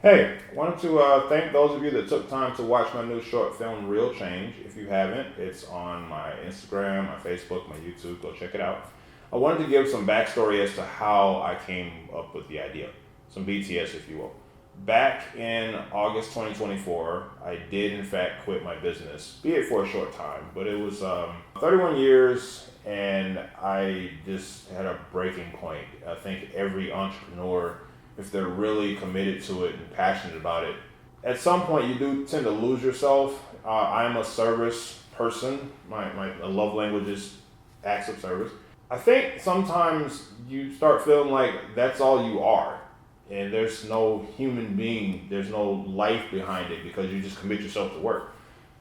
Hey, I wanted to thank those of you that took time to watch my new short film, Real Change. If you haven't, it's on my Instagram, my Facebook, my YouTube. Go check it out. I wanted to give some backstory as to how I came up with the idea, some BTS, if you will. Back in August 2024, I did in fact quit my business, be it for a short time, but it was 31 years and I just had a breaking point. I think every entrepreneur, if they're really committed to it and passionate about it, at some point you do tend to lose yourself. I'm a service person. My love language is acts of service. I think sometimes you start feeling like that's all you are. And there's no human being, there's no life behind it because you just commit yourself to work.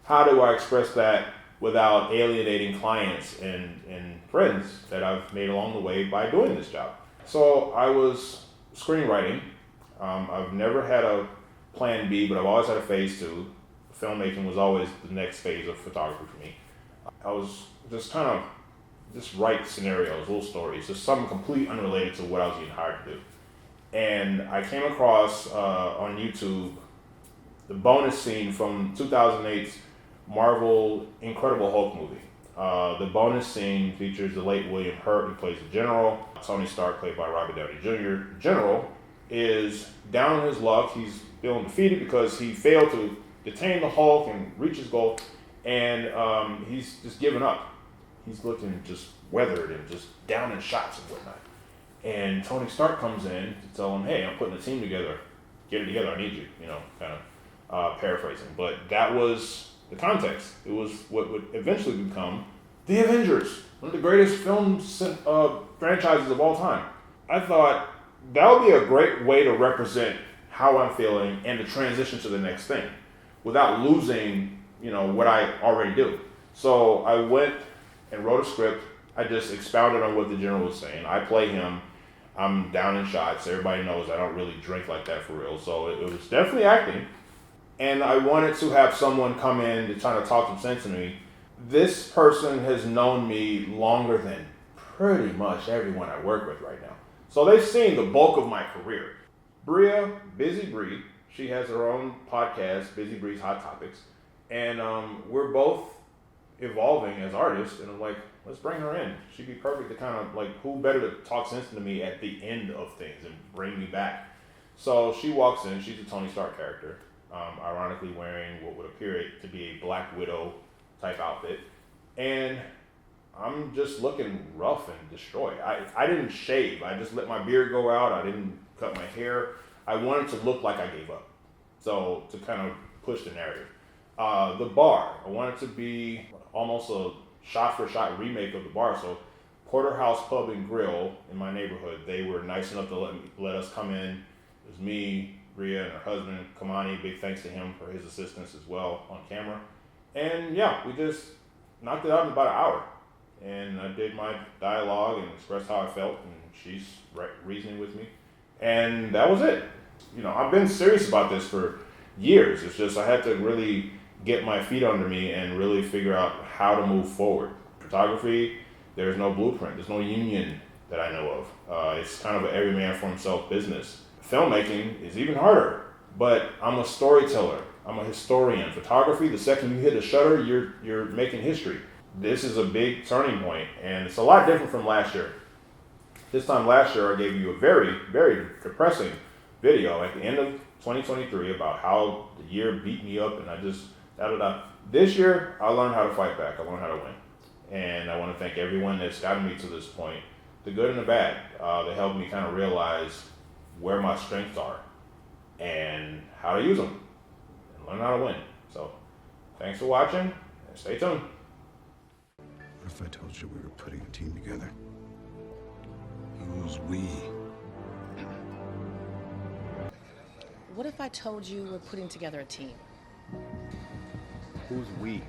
How do I express that without alienating clients and friends that I've made along the way by doing this job? So I was screenwriting. I've never had a plan B, but I've always had a phase two. Filmmaking was always the next phase of photography for me. I was just write scenarios, little stories, just something completely unrelated to what I was getting hired to do. And I came across on YouTube the bonus scene from 2008's Marvel Incredible Hulk movie. The bonus scene features the late William Hurt, who plays the General. Tony Stark, played by Robert Downey Jr. General is down on his luck. He's feeling defeated because he failed to detain the Hulk and reach his goal, and he's just given up. He's looking just weathered and just down in shots and whatnot. And Tony Stark comes in to tell him, hey, I'm putting a team together. Get it together, I need you. Kind of paraphrasing. But that was the context. It was what would eventually become the Avengers, one of the greatest film franchises of all time. I thought that would be a great way to represent how I'm feeling and to transition to the next thing without losing, what I already do. So I went and wrote a script. I just expounded on what the General was saying. I play him. I'm down in shots. Everybody knows I don't really drink like that for real. So it was definitely acting. And I wanted to have someone come in to try to talk some sense to me. This person has known me longer than pretty much everyone I work with right now. So they've seen the bulk of my career. Brea, Busy Bree, she has her own podcast, Busy Bree's Hot Topics. And we're both evolving as artists. And I'm like, let's bring her in. She'd be perfect to kind of who better to talk sense to me at the end of things and bring me back. So she walks in, she's a Tony Stark character, ironically wearing what would appear to be a Black Widow type outfit. And I'm just looking rough and destroyed. I didn't shave. I just let my beard go out. I didn't cut my hair. I wanted to look like I gave up. So to kind of push the narrative. The bar, I wanted to be almost a shot-for-shot remake of the bar. So Porterhouse Pub and Grill in my neighborhood, they were nice enough to let us come in. It was me, Brea, and her husband, Kimani. Big thanks to him for his assistance as well on camera. And yeah, we just knocked it out in about an hour. And I did my dialogue and expressed how I felt, and she's reasoning with me. And that was it. I've been serious about this for years. It's just I had to really get my feet under me and really figure out how to move forward. Photography, there's no blueprint. There's no union that I know of. It's kind of an every man for himself business. Filmmaking is even harder, but I'm a storyteller. I'm a historian. Photography, the second you hit a shutter, you're making history. This is a big turning point, and it's a lot different from last year. This time last year, I gave you a very, very depressing video at the end of 2023 about how the year beat me up, and I just da-da-da. This year, I learned how to fight back. I learned how to win. And I want to thank everyone that's gotten me to this point, the good and the bad. They helped me kind of realize where my strengths are and how to use them and learn how to win. So thanks for watching, and stay tuned. What if I told you we were putting a team together? Who's we? What if I told you we're putting together a team? Who's we?